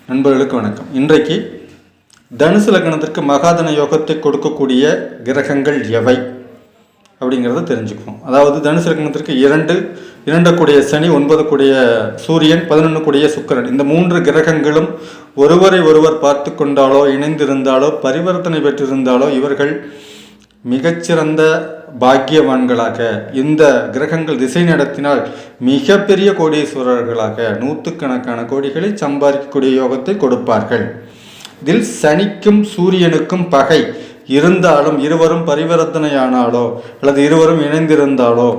நண்பர்களுக்கு வணக்கம். இன்றைக்கு தனுசு லக்னத்திற்கு மகாதன யோகத்தை கொடுக்கக்கூடிய கிரகங்கள் எவை அப்படிங்கிறத தெரிஞ்சுக்கணும். அதாவது தனுசு லக்னத்திற்கு 2 கூடிய சனி, 9 கூடிய சூரியன், 11 கூடிய சுக்கிரன், இந்த 3 கிரகங்களும் ஒருவரை ஒருவர் பார்த்து கொண்டாலோ இணைந்திருந்தாலோ பரிவர்த்தனை பெற்றிருந்தாலோ இவர்கள் மிகச்சிறந்த பாக்கியவான்களாக, இந்த கிரகங்கள் திசை நடத்தினால் மிகப்பெரிய கோடீஸ்வரர்களாக நூற்றுக்கணக்கான கோடிகளை சம்பாதிக்கக்கூடிய யோகத்தை கொடுப்பார்கள். இதில் சனிக்கும் சூரியனுக்கும் பகை இருந்தாலும், இருவரும் பரிவர்த்தனையானாலோ அல்லது இருவரும் இணைந்திருந்தாலோ,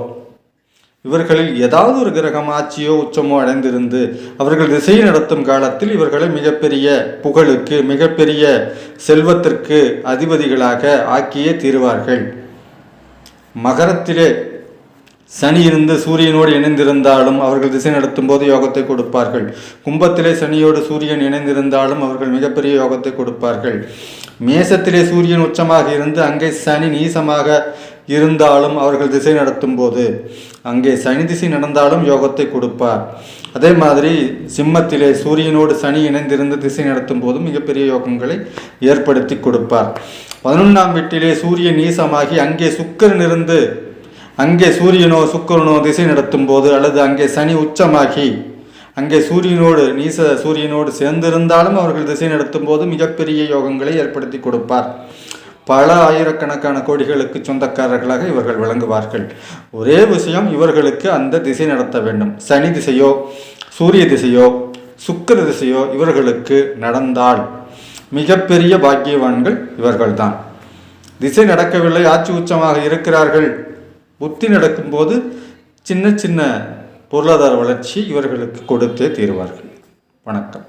இவர்களில் ஏதாவது ஒரு கிரகம் ஆட்சியோ உச்சமோ அடைந்திருந்து அவர்கள் திசை நடத்தும் காலத்தில் இவர்களை மிகப்பெரிய புகழுக்கு, மிகப்பெரிய செல்வத்திற்கு அதிபதிகளாக ஆக்கியே தீருவார்கள். மகரத்திலே சனி இருந்து சூரியனோடு இணைந்திருந்தாலும் அவர்கள் திசை நடத்தும் போது யோகத்தை கொடுப்பார்கள். கும்பத்திலே சனியோடு சூரியன் இணைந்திருந்தாலும் அவர்கள் மிகப்பெரிய யோகத்தை கொடுப்பார்கள். மேசத்திலே சூரியன் உச்சமாக இருந்து அங்கே சனி நீசமாக இருந்தாலும் அவர்கள் திசை நடத்தும் போது, அங்கே சனி திசை நடந்தாலும் யோகத்தை கொடுப்பார். அதே மாதிரி சிம்மத்திலே சூரியனோடு சனி இணைந்திருந்து திசை நடத்தும் போது மிகப்பெரிய யோகங்களை ஏற்படுத்தி கொடுப்பார். 11ஆம் வீட்டிலே சூரியன் நீசமாகி அங்கே சுக்கிரன் இருந்து அங்கே சூரியனோ சுக்கிரனோ திசை நடத்தும் போது, அல்லது அங்கே சனி உச்சமாகி அங்கே சூரியனோடு சேர்ந்திருந்தாலும் அவர்கள் திசை நடத்தும் போது மிகப்பெரிய யோகங்களை ஏற்படுத்தி கொடுப்பார். பல ஆயிரக்கணக்கான கோடிகளுக்கு சொந்தக்காரர்களாக இவர்கள் விளங்குவார்கள். ஒரே விஷயம், இவர்களுக்கு அந்த திசை நடத்த வேண்டும். சனி திசையோ சூரிய திசையோ சுக்கிர திசையோ இவர்களுக்கு நடந்தால் மிகப்பெரிய பாக்கியவான்கள் இவர்கள்தான். திசை நடக்கவில்லை, ஆட்சி உச்சமாக இருக்கிறார்கள், புத்தி நடக்கும்போது சின்ன சின்ன பொருளாதார வளர்ச்சி இவர்களுக்கு கொடுத்தே தீருவார்கள். வணக்கம்.